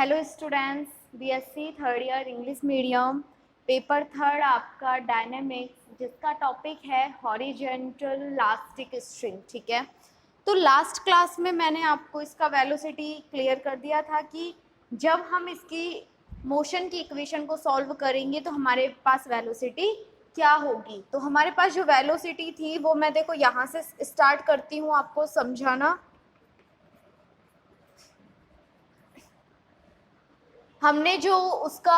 Hello students, BSc third year English medium, paper third आपका dynamics, जिसका topic है horizontal elastic string. ठीक है, तो लास्ट क्लास में मैंने आपको इसका वेलोसिटी क्लियर कर दिया था कि जब हम इसकी मोशन की इक्वेशन को सॉल्व करेंगे तो हमारे पास वेलोसिटी क्या होगी। तो हमारे पास जो वेलोसिटी थी वो मैं देखो यहाँ से स्टार्ट करती हूँ आपको समझाना। हमने जो उसका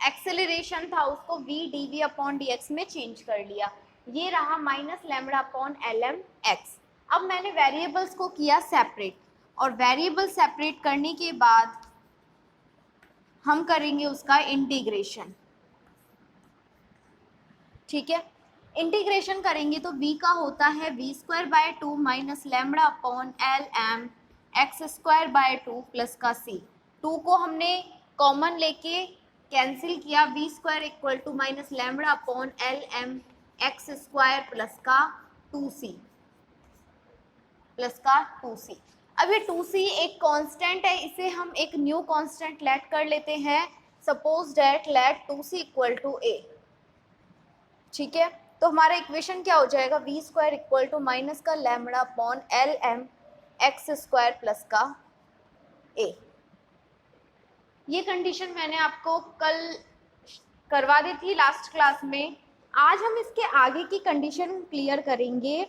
एक्सेलरेशन था उसको v dv अपॉन dx में चेंज कर लिया। ये रहा minus lambda upon L M X. अब मैंने वेरिएबल्स को किया सेपरेट, और वेरिएबल सेपरेट करने के बाद हम करेंगे उसका इंटीग्रेशन। ठीक है, इंटीग्रेशन करेंगे तो v का होता है V square by two minus lambda upon L M x square by two plus का c। टू को हमने कॉमन लेके कैंसिल किया, V square equal to minus lambda upon L M x square plus का 2c plus का 2c। अब ये 2c एक कांस्टेंट है, इसे हम एक न्यू कांस्टेंट लेट कर लेते हैं। Suppose that let 2c equal to a। ठीक है, तो हमारा इक्वेशन क्या हो जाएगा, v square equal to minus का lambda upon L M x square plus का a। ये कंडीशन मैंने आपको कल करवा दी थी लास्ट क्लास में। आज हम इसके आगे की कंडीशन क्लियर करेंगे।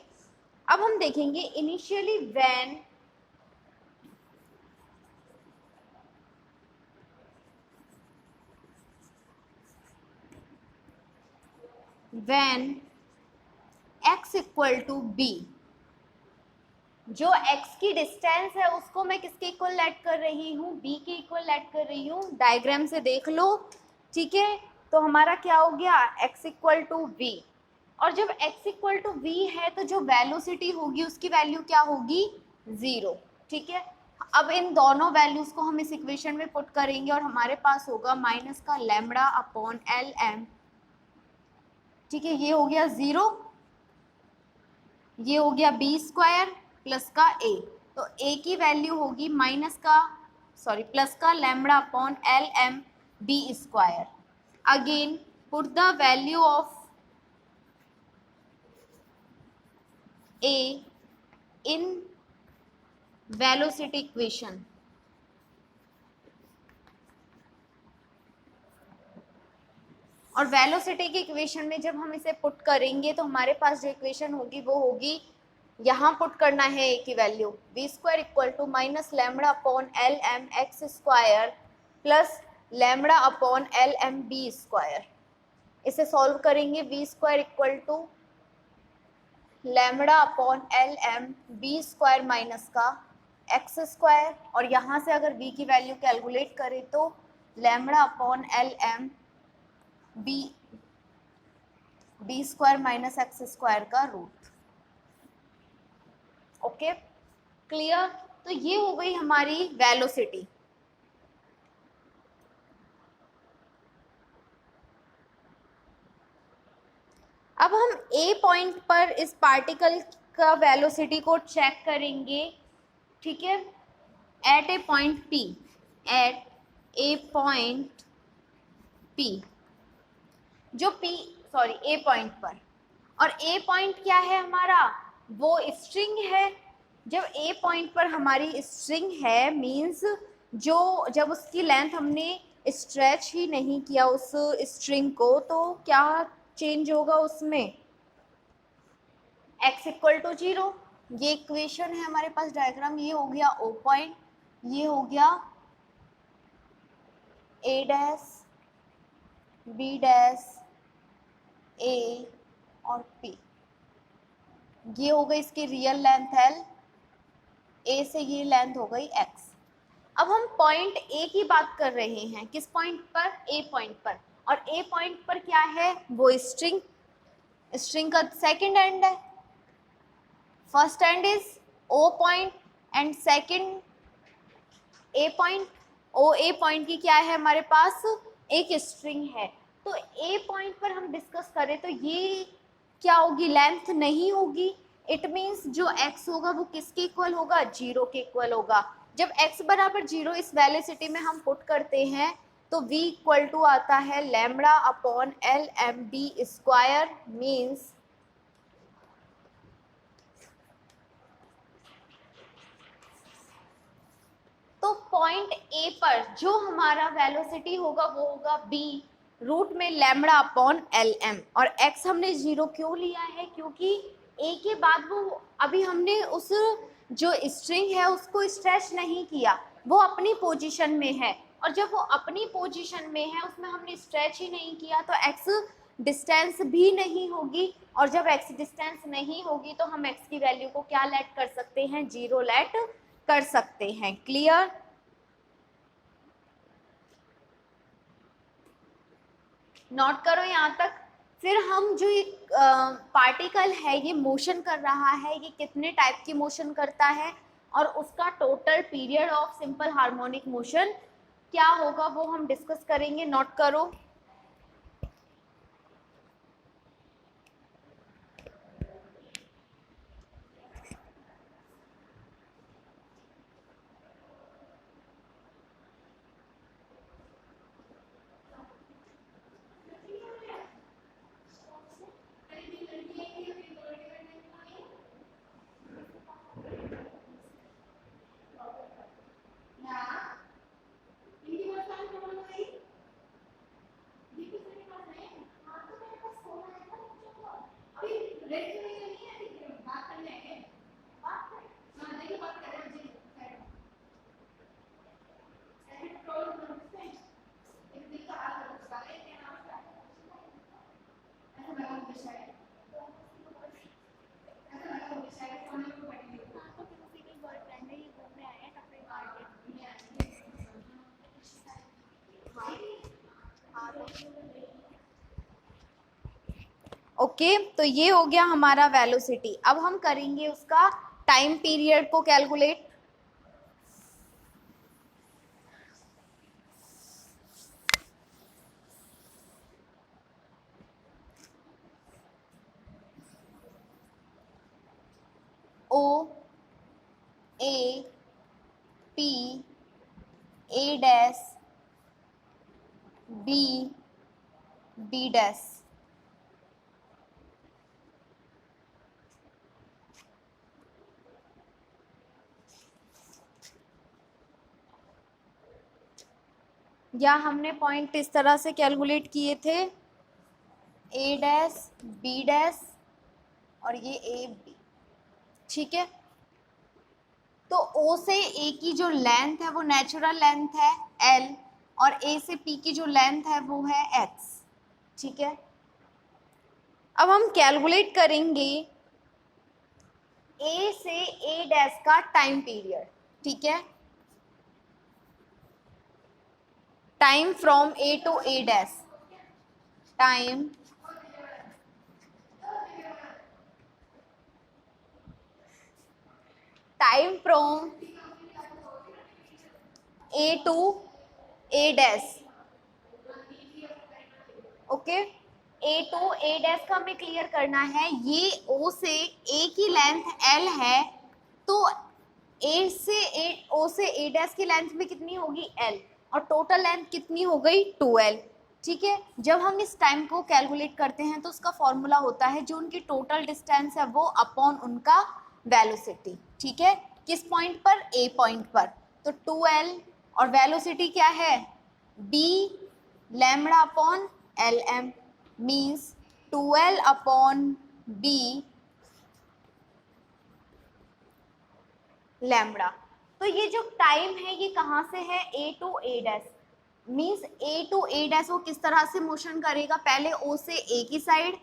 अब हम देखेंगे initially when x equal to b, जो x की डिस्टेंस है उसको मैं किसके इक्वल लेट कर रही हूँ, b के इक्वल लेट कर रही हूँ। डायग्राम से देख लो। ठीक है, तो हमारा क्या हो गया, x इक्वल टू v। और जब x इक्वल टू v है तो जो वेलोसिटी होगी उसकी वैल्यू क्या होगी, 0। ठीक है, अब इन दोनों वैल्यूज को हम इस इक्वेशन में पुट करेंगे और हमारे पास होगा माइनस का लैम्बडा अपॉन एल एम। ठीक है, ये हो गया 0, ये हो गया बी स्क्वायर प्लस का a। तो a की वैल्यू होगी प्लस का lambda upon L M B square. Again put the value of a in velocity equation. और वेलोसिटी की इक्वेशन में जब हम इसे पुट करेंगे तो हमारे पास जो इक्वेशन होगी वो होगी, यहाँ पुट करना है a की value, V square equal to minus lambda upon L M x square plus lambda upon L M B square. इसे सॉल्व करेंगे, V square equal to lambda upon L M B square minus का X square, और यहाँ से अगर v की value calculate करें तो lambda upon L M B square minus X square का रूट। Okay, clear. तो ये हो गई हमारी वेलोसिटी। अब हम ए पॉइंट पर इस पार्टिकल का वेलोसिटी को चेक करेंगे। ठीक है, एट ए पॉइंट पी, एट ए पॉइंट पी, जो ए पॉइंट पर, और ए पॉइंट क्या है हमारा, वो स्ट्रिंग है। जब ए पॉइंट पर हमारी स्ट्रिंग है मींस जो जब उसकी लेंथ हमने स्ट्रेच ही नहीं किया उस स्ट्रिंग को, तो क्या चेंज होगा उसमें, x इक्वल टू 0। ये इक्वेशन है हमारे पास, डायग्राम। ये हो गया ओ पॉइंट, ये हो गया ए डैश बी डैश ए और पी। ये हो गई इसकी रियल लेंथ l, a से ये लेंथ हो गई x। अब हम पॉइंट a की बात कर रहे हैं, किस पॉइंट पर, a पॉइंट पर। और a पॉइंट पर क्या है, वो स्ट्रिंग का सेकंड एंड है। First and is o point and second a point. a point की क्या है हमारे पास, एक स्ट्रिंग है। तो a पॉइंट पर हम डिस्कस करें तो ये क्या होगी, लेंथ नहीं होगी। इट मीन्स जो x होगा वो किसके इक्वल होगा, 0 के इक्वल होगा। जब x बराबर 0 इस वेलोसिटी में हम पुट करते हैं तो v इक्वल टू आता है lambda upon L M D square, means तो पॉइंट ए पर जो हमारा वेलोसिटी होगा वो होगा b रूट में लैम्बडा अपॉन एल एम, और x हमने 0 क्यों लिया है, क्योंकि a के बाद वो अभी हमने उस जो स्ट्रिंग है उसको स्ट्रेच नहीं किया, वो अपनी पोजीशन में है, और जब वो अपनी पोजीशन में है उसमें हमने स्ट्रेच ही नहीं किया तो x डिस्टेंस भी नहीं होगी, और जब x डिस्टेंस नहीं होगी तो हम x की वैल्यू को क्या लेट कर सकते हैं, 0 लेट कर सकते हैं। क्लियर? नोट करो यहाँ तक। फिर हम जो ये पार्टिकल है ये मोशन कर रहा है, ये कितने टाइप की मोशन करता है और उसका total period of simple harmonic motion क्या होगा वो हम डिस्कस करेंगे। नोट करो। ओके, तो ये हो गया हमारा वेलोसिटी। अब हम करेंगे उसका टाइम पीरियड को calculate. O A P A dash B B dash, या हमने पॉइंट इस तरह से कैलकुलेट किए थे, ए डैश बी डैश और ये ए बी। ठीक है, तो ओ से ए की जो लेंथ है वो नेचुरल लेंथ है एल, और ए से पी की जो लेंथ है वो है एक्स। ठीक है, अब हम कैलकुलेट करेंगे ए से ए डैश का टाइम पीरियड। ठीक है, time from A to A dash, time from A to A dash. Okay, A to A dash का हमें क्लियर करना है। ये ओ से ए की लेंथ एल है, तो ए से ओ से ए डैश की लेंथ में कितनी होगी एल, और टोटल लेंथ कितनी हो गई 2l। ठीक है, जब हम इस टाइम को कैलकुलेट करते हैं तो उसका फॉर्मूला होता है जो उनकी टोटल डिस्टेंस है वो अपॉन उनका वेलोसिटी। ठीक है, किस पॉइंट पर, ए पॉइंट पर, तो 2l, और वेलोसिटी क्या है b lambda upon L M, means 2l upon b lambda. तो ये जो टाइम है ये कहाँ से है, A to A dash, means A to A dash वो किस तरह से मोशन करेगा, पहले ओ से ए की साइड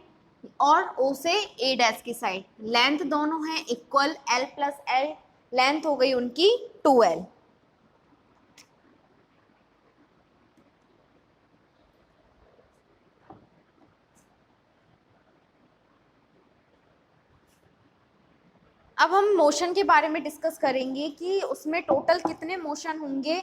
और ओ से ए डैश की साइड, लेंथ दोनों है equal, L plus L, length हो गई उनकी 2l। अब हम मोशन के बारे में डिस्कस करेंगे कि उसमें टोटल कितने मोशन होंगे।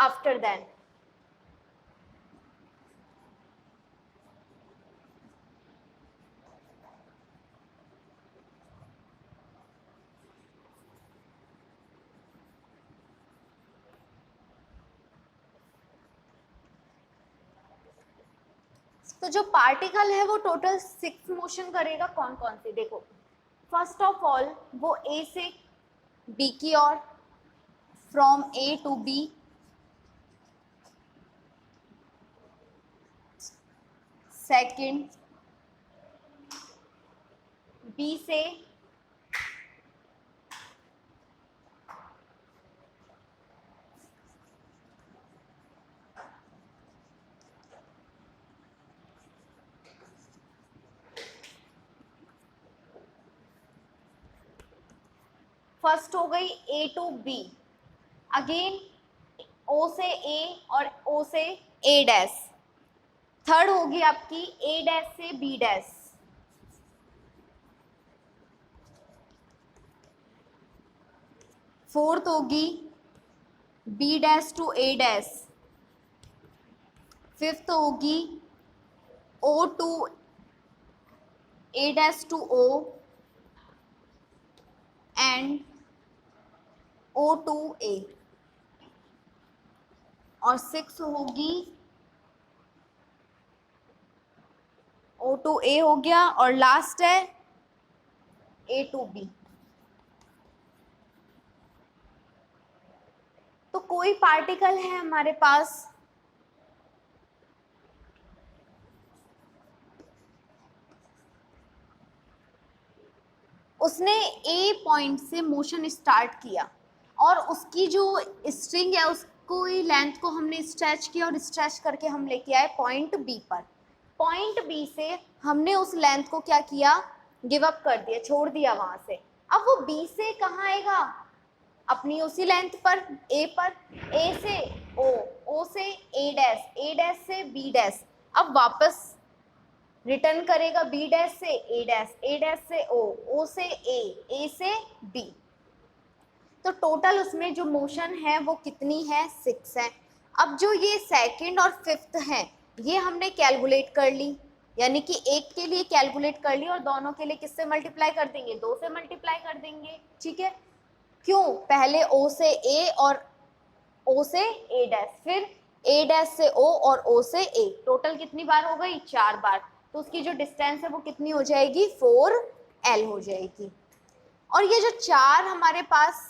after then. तो जो पार्टिकल है वो टोटल 6 मोशन करेगा। कौन कौन से देखो, फर्स्ट ऑफ ऑल वो ए से बी की ओर, from A to B, second B से फर्स्ट हो गई A to B, again O से ए और ओ से ए डैश, थर्ड होगी आपकी ए डैश से बी डैश, फोर्थ होगी B dash to A dash, fifth होगी O to A dash to O and O to A, और सिक्स होगी ओ टू ए हो गया, और लास्ट है ए टू बी। तो कोई पार्टिकल है हमारे पास उसने ए पॉइंट से मोशन स्टार्ट किया और उसकी जो स्ट्रिंग है उसको लेंथ को हमने स्ट्रेच किया और स्ट्रेच करके हम लेके आए पॉइंट बी पर। पॉइंट बी से हमने उस लेंथ को क्या किया, गिव अप कर दिया, छोड़ दिया वहां से। अब वो बी से कहाँ आएगा, अपनी उसी लेंथ पर, ए पर, ए से ओ से ए डैश से बी डैश, अब वापस रिटर्न करेगा बी डैश से ए डैश से ओ से ए से बी। तो टोटल उसमें जो मोशन है वो कितनी है, 6 है। अब जो ये सेकंड और फिफ्थ है ये हमने कैलकुलेट कर ली, यानी कि एक के लिए कैलकुलेट कर ली और दोनों के लिए किससे मल्टीप्लाई कर देंगे, 2 से मल्टीप्लाई कर देंगे। ठीक है, क्यों, पहले ओ से ए और ओ से ए डैश, फिर ए डैश से ओ और ओ से ए, टोटल कितनी बार हो गई, 4 बार। तो उसकी जो डिस्टेंस है वो कितनी हो जाएगी, 4L हो जाएगी। और ये जो 4 हमारे पास,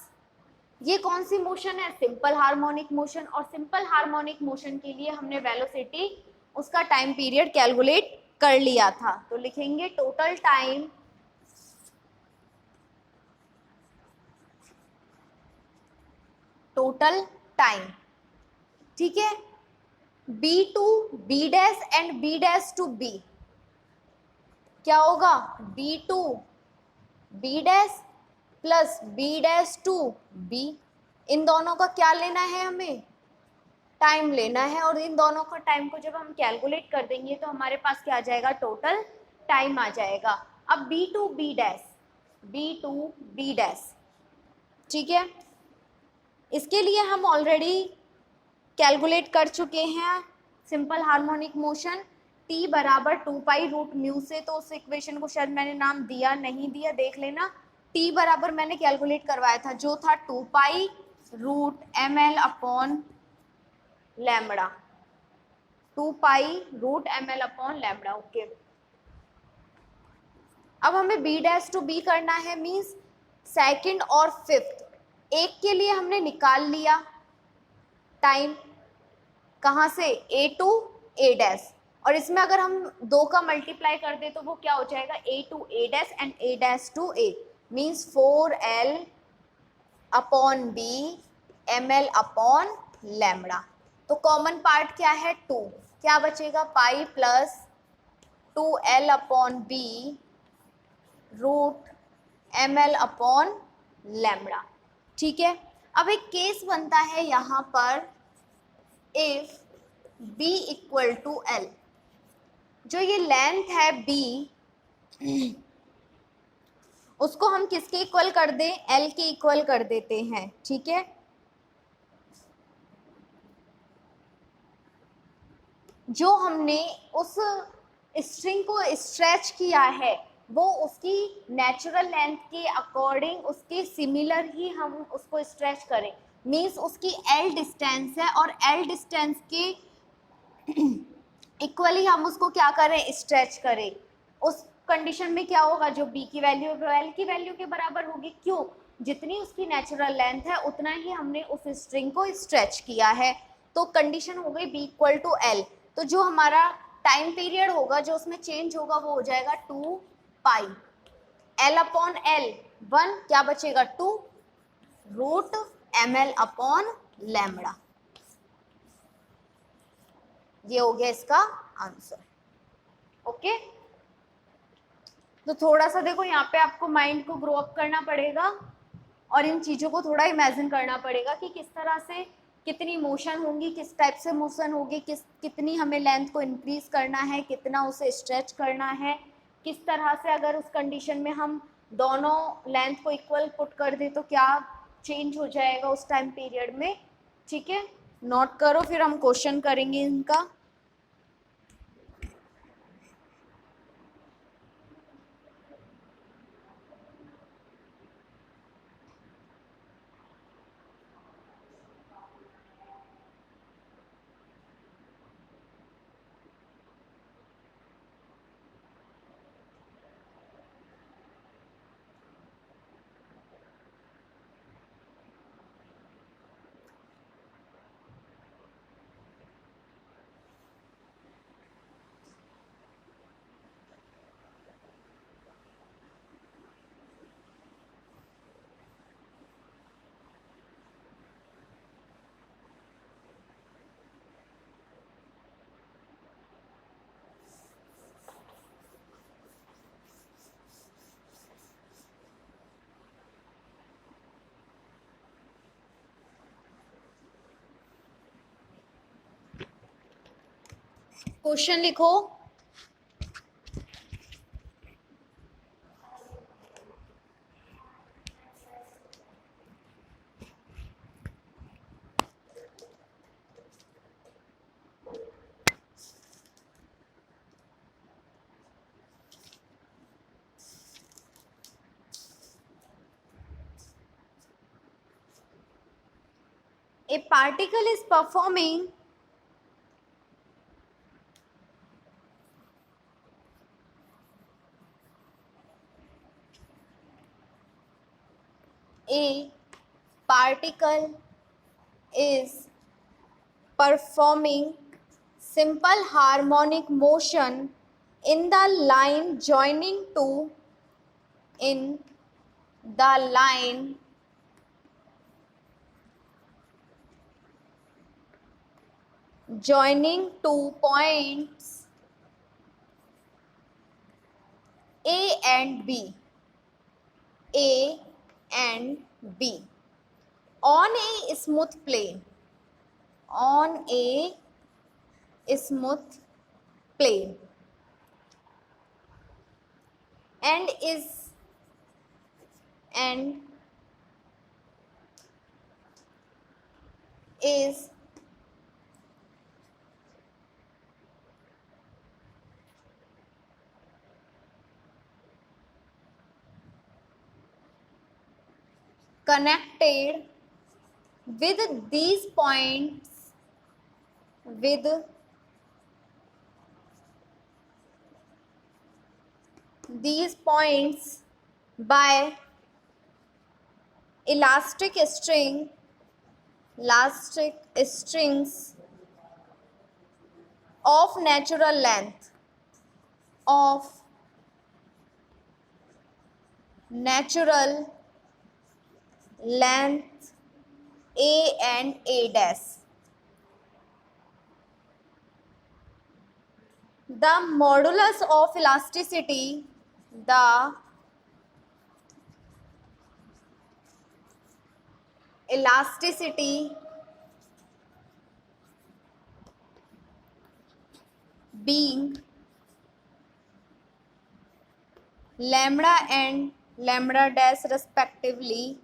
ये कौन सी मोशन है, सिंपल हार्मोनिक मोशन। और सिंपल हार्मोनिक मोशन के लिए हमने वेलोसिटी, उसका टाइम पीरियड कैलकुलेट कर लिया था। तो लिखेंगे टोटल टाइम ठीक है, B to B dash and B dash to B, क्या होगा, B to B dash plus B dash to B, इन दोनों का क्या लेना है, हमें टाइम लेना है। और इन दोनों का टाइम को जब हम कैलकुलेट कर देंगे तो हमारे पास क्या आ जाएगा, टोटल टाइम आ जाएगा। अब बी टू बी डैश, ठीक है, इसके लिए हम ऑलरेडी कैलकुलेट कर चुके हैं सिंपल हार्मोनिक मोशन, t बराबर 2 पाई रूट म्यू से। तो उस इक्वेशन को शायद मैंने नाम दिया नहीं दिया, देख लेना। t बराबर मैंने कैलकुलेट करवाया था जो था 2 pi root ml upon lambda, 2 pi root ml upon lambda. Okay, अब हमें b डैश टू b करना है, मीन्स सेकंड और फिफ्थ, एक के लिए हमने निकाल लिया टाइम, कहाँ से, ए टू ए डैश, और इसमें अगर हम 2 का मल्टीप्लाई कर दे तो वो क्या हो जाएगा, A to A dash and A dash to A, means 4L upon B ml upon lambda. तो कॉमन पार्ट क्या है, 2, क्या बचेगा, pi plus 2L upon B root ml upon lambda. ठीक है, अब एक केस बनता है यहाँ पर, if b equal to L, जो ये लेंथ है b उसको हम किसके इक्वल कर दें, L के इक्वल कर देते हैं। ठीक है, जो हमने उस स्ट्रिंग को स्ट्रेच किया है वो उसकी नेचुरल लेंथ के अकॉर्डिंग उसके सिमिलर ही हम उसको स्ट्रेच करें, मीन्स उसकी एल डिस्टेंस है और एल डिस्टेंस के इक्वली हम उसको क्या करें, स्ट्रेच करें। उस कंडीशन में क्या होगा, जो बी की वैल्यू एल की वैल्यू के बराबर होगी। क्यों? जितनी उसकी नेचुरल लेंथ है उतना ही हमने उस स्ट्रिंग को स्ट्रेच किया है। तो कंडीशन हो गई बी इक्वल टू एल। तो जो हमारा टाइम पीरियड होगा जो उसमें चेंज होगा वो हो जाएगा 2 पाई एल अपॉन एल 1, क्या बचेगा 2 root M L upon lambda. ये हो गया इसका आंसर। ओके, तो थोड़ा सा देखो यहाँ पे आपको माइंड को ग्रो अप करना पड़ेगा और इन चीज़ों को थोड़ा इमेजिन करना पड़ेगा कि किस तरह से कितनी मोशन होंगी, किस टाइप से मोशन होगी, कितनी हमें लेंथ को इंक्रीज करना है, कितना उसे स्ट्रेच करना है, किस तरह से अगर उस कंडीशन में हम दोनों लेंथ को इक्वल पुट कर दे तो क्या चेंज हो जाएगा उस टाइम पीरियड में। ठीक है, नोट करो, फिर हम क्वेश्चन करेंगे इनका। क्वेश्चन लिखो। A particle is performing a particle is performing simple harmonic motion in the line joining to in the line joining two points A and B, A and B on a smooth plane, on a smooth plane, and is connected with these points by elastic strings of natural length A and A dash. The modulus of elasticity, the elasticity being lambda and lambda dash respectively,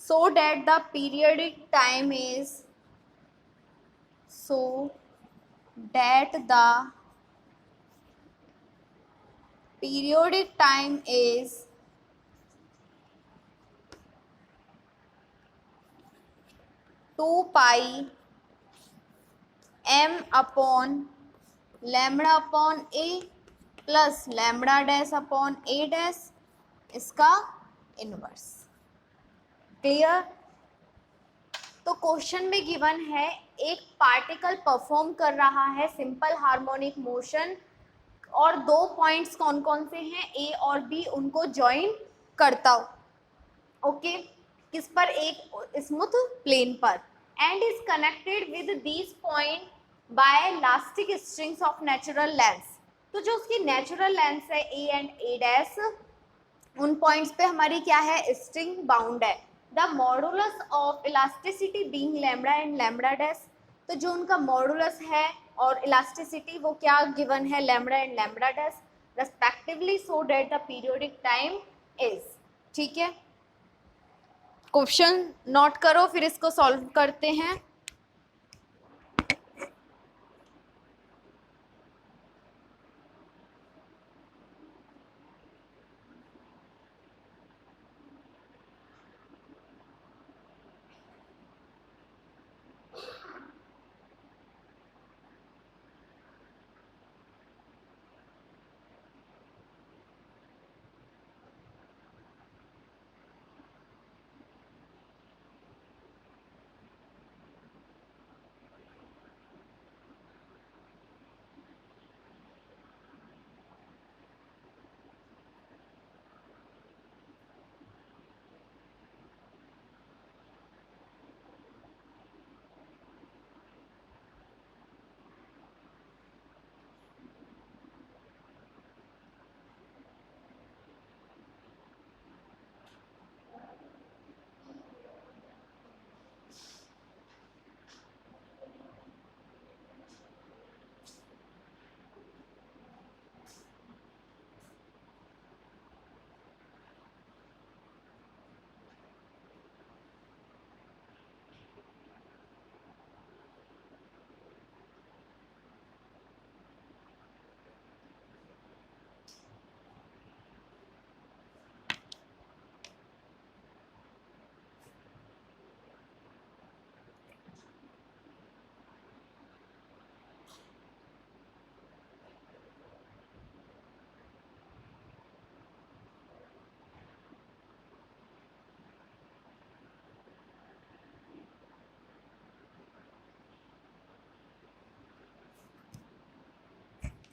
so that the periodic time is so that the periodic time is 2 pi m upon lambda upon a plus lambda dash upon A dash इसका inverse. Clear? तो question में given है एक particle perform कर रहा है simple harmonic motion और दो पॉइंट्स कौन कौन से हैं, ए और बी, उनको ज्वाइन करता हो। ओके, किस पर? एक स्मूथ प्लेन पर, and is connected with these point by elastic strings of natural length. तो जो उसकी नेचुरल लेंथ है ए एंड ए डैश, उन पॉइंट्स पे हमारी क्या है, स्ट्रिंग बाउंड है। The modulus of elasticity being lambda and lambda dash, तो जो उनका मॉडुलस है और इलास्टिसिटी वो क्या गिवन है, lambda and lambda dash respectively, so that the periodic time is. ठीक है, क्वेश्चन नोट करो, फिर इसको सॉल्व करते हैं।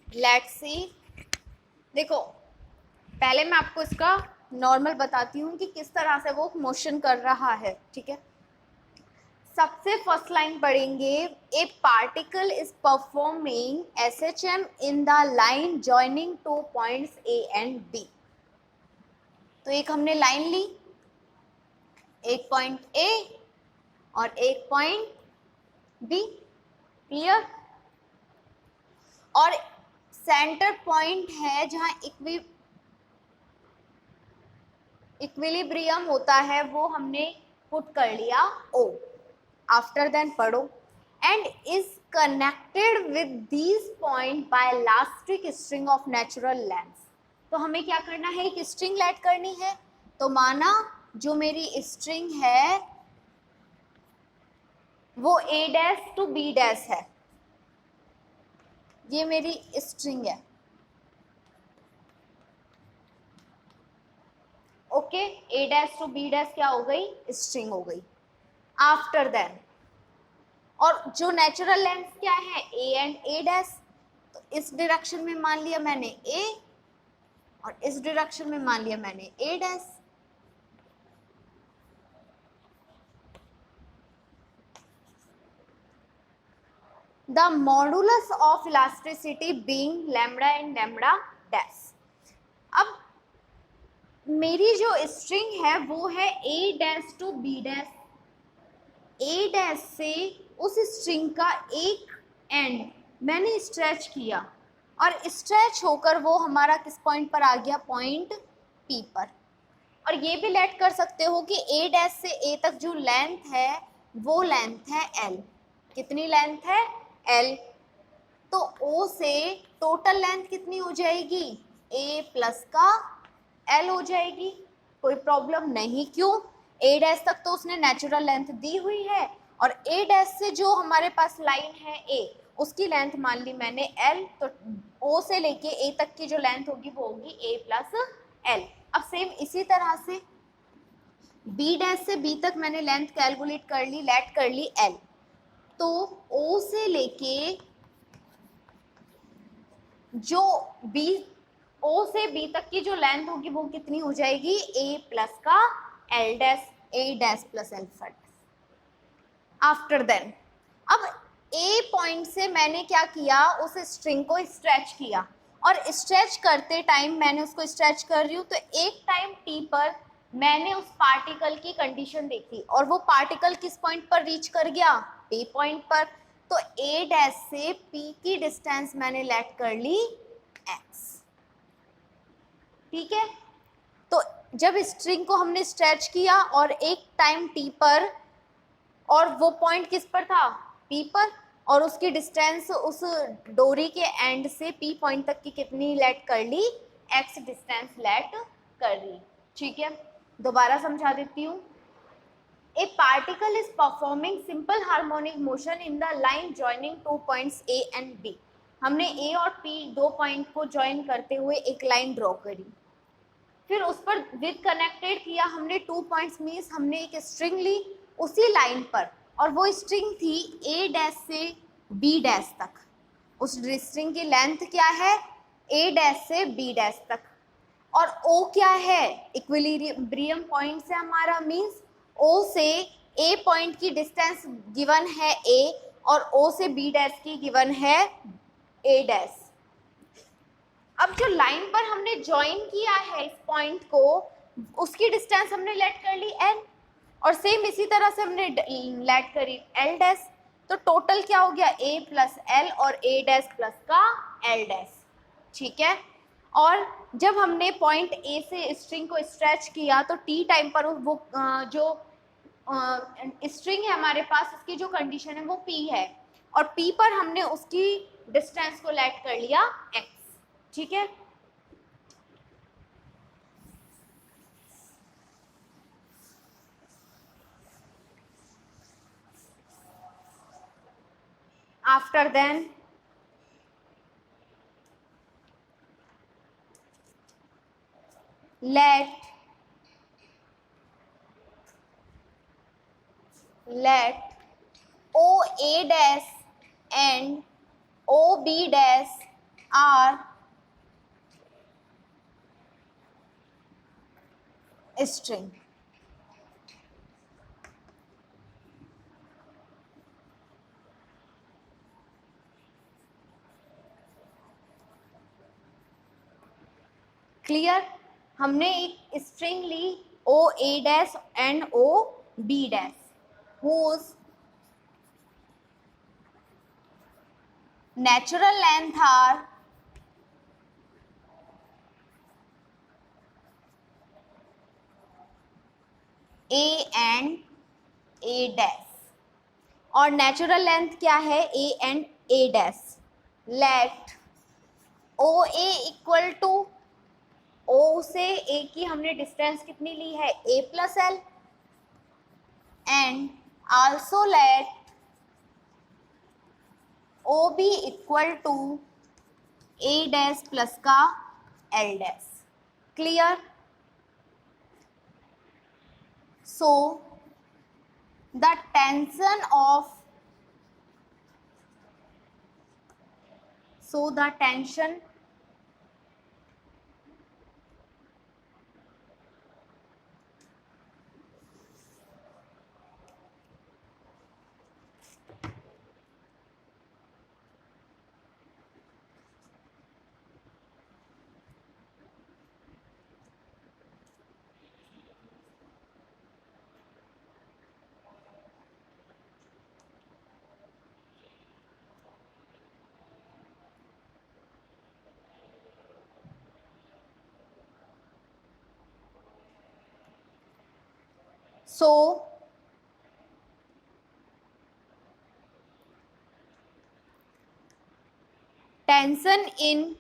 लेट्स सी, देखो पहले मैं आपको इसका नॉर्मल बताती हूँ कि किस तरह से वो मोशन कर रहा है। ठीक है, सबसे फर्स्ट लाइन पढ़ेंगे, a particle is performing SHM in the line joining two points A and B. तो एक हमने लाइन ली, एक पॉइंट ए और एक पॉइंट बी। क्लियर? और सेंटर पॉइंट है जहां इक्विलिब्रियम होता है, वो हमने पुट कर लिया ओ। आफ्टर देन पढ़ो, and is connected with these point by elastic string of natural length. तो हमें क्या करना है, एक स्ट्रिंग ऐड करनी है। तो माना जो मेरी स्ट्रिंग है वो A dash to B dash है, ये मेरी स्ट्रिंग है। Okay, A dash to B dash क्या हो गई, स्ट्रिंग हो गई। आफ्टर देन, और जो नेचुरल लेंथ क्या है, ए एंड ए डैश, तो इस डायरेक्शन में मान लिया मैंने ए और इस डायरेक्शन में मान लिया मैंने A dash. The modulus of elasticity being lambda and lambda dash. अब मेरी जो स्ट्रिंग है वो है A dash to B dash. A dash से उस स्ट्रिंग का एक एंड मैंने स्ट्रेच किया और स्ट्रेच होकर वो हमारा किस पॉइंट पर आ गया, पॉइंट पी पर। और ये भी लेट कर सकते हो कि ए डैश से ए तक जो लेंथ है वो लेंथ है एल। कितनी लेंथ है? एल। तो ओ से टोटल लेंथ कितनी हो जाएगी? ए प्लस का एल हो जाएगी। कोई प्रॉब्लम नहीं। क्यों? ए डैश तक तो उसने नेचुरल लेंथ दी हुई है और ए डैश से जो हमारे पास लाइन है ए, उसकी लेंथ मान ली मैंने एल, तो ओ से लेके ए तक की जो लेंथ होगी वो होगी ए प्लस एल। अब सेम इसी तरह से बी डैश से बी तक मैंने लेंथ कैलकुलेट कर ली, लेट कर ली एल, तो ओ से लेके जो बी, ओ से बी तक की जो लेंथ होगी वो कितनी हो जाएगी? ए प्लस का L dash, A dash plus L फट। आफ्टर देन अब ए पॉइंट से मैंने क्या किया? उस स्ट्रिंग को स्ट्रेच किया और स्ट्रेच करते टाइम मैंने उसको स्ट्रेच कर रही हूँ तो एक टाइम टी पर मैंने उस पार्टिकल की कंडीशन देखी और वो पार्टिकल किस पॉइंट पर रीच कर गया? पी पॉइंट पर। तो ए डैश से पी की डिस्टेंस मैंने लेट कर ली एक्स। ठीक है। तो जब स्ट्रिंग को हमने स्ट्रेच किया और एक टाइम टी पर, और वो पॉइंट किस पर था? पी पर, और उसकी डिस्टेंस उस डोरी के एंड से पी पॉइंट तक की कितनी लेट कर ली? एक्स डिस्टेंस लेट कर ली। ठीक है, दोबारा समझा देती हूँ। A particle is performing simple harmonic motion in the line joining two points A and B. हमने A और P दो पॉइंट को ज्वाइन करते हुए एक लाइन ड्रॉ करी, फिर उस पर विद कनेक्टेड किया हमने टू पॉइंट्स, मीन्स हमने एक स्ट्रिंग ली उसी लाइन पर, और वो स्ट्रिंग थी ए डैश से बी डैश तक। उस स्ट्रिंग की लेंथ क्या है? ए डैश से बी डैश तक। और ओ क्या है? इक्विलिब्रियम पॉइंट से हमारा, मीन्स ओ से ए पॉइंट की डिस्टेंस गिवन है ए और ओ से बी डैश की गिवन है ए डैश। अब जो लाइन पर हमने ज्वाइन किया है इस पॉइंट को, उसकी डिस्टेंस हमने लेट कर ली एल, और सेम इसी तरह से हमने लेट करी एल डैश। तो टोटल क्या हो गया? ए प्लस एल और ए डैश प्लस का एल डैश। ठीक है। और जब हमने पॉइंट ए से स्ट्रिंग को स्ट्रेच किया तो टी टाइम पर वो जो स्ट्रिंग है हमारे पास, उसकी जो कंडीशन है वो पी है, और पी पर हमने उसकी डिस्टेंस को लेट कर लिया एक्स। ठीक है। After then let OA dash and OB dash are string. Clear? हमने एक स्ट्रिंग ली O A dash and O B dash, whose natural length are A and A dash, और नेचुरल लेंथ क्या है? A and A dash. Let O A equal to, O से A की हमने distance कितनी ली है? A plus L, and also let O B equal to A dash plus का L dash. Clear? So the tension of, so the tension so tension in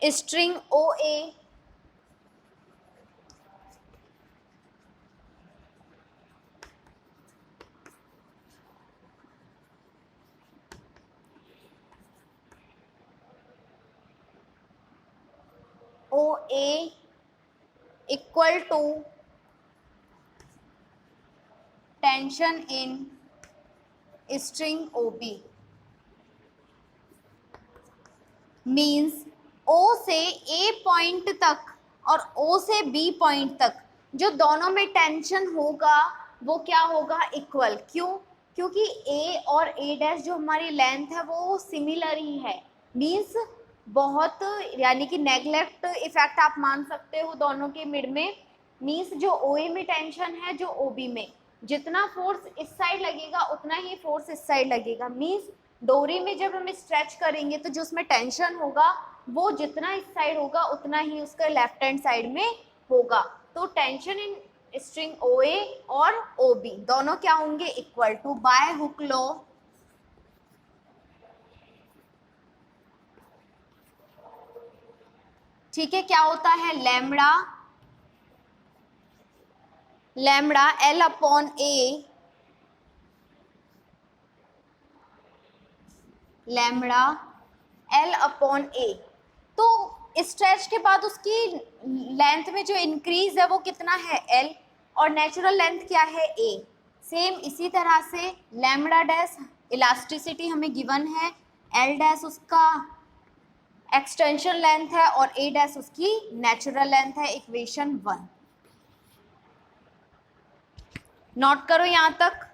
string OA equal to tension in string OB means O से A point तक और O से B point तक जो दोनों में tension होगा वो क्या होगा, इक्वल। क्यों? क्योंकि A और A' जो हमारी लेंथ है वो सिमिलर ही है, मीन्स बहुत, यानी कि नेगलेक्ट इफेक्ट आप मान सकते हो दोनों के मिड में। मीन्स जो OA में टेंशन है, जो OB में, जितना फोर्स इस साइड लगेगा उतना ही फोर्स इस साइड लगेगा। मीन्स डोरी में जब हम स्ट्रेच करेंगे तो जो उसमें टेंशन होगा वो जितना इस साइड होगा उतना ही उसका लेफ्ट हैंड साइड में होगा। तो टेंशन इन स्ट्रिंग OA और OB दोनों क्या होंगे, equal to, by Hooke law ठीक है, क्या होता है, lambda L upon A, lambda L upon A। तो स्ट्रेच के बाद उसकी लेंथ में जो इंक्रीज है वो कितना है, L, और नेचुरल लेंथ क्या है, A। सेम इसी तरह से लैम्बडा डैश इलास्टिसिटी हमें गिवन है, L डैश उसका एक्सटेंशन लेंथ है और A डैश उसकी नेचुरल लेंथ है, इक्वेशन 1। नोट करो यहाँ तक।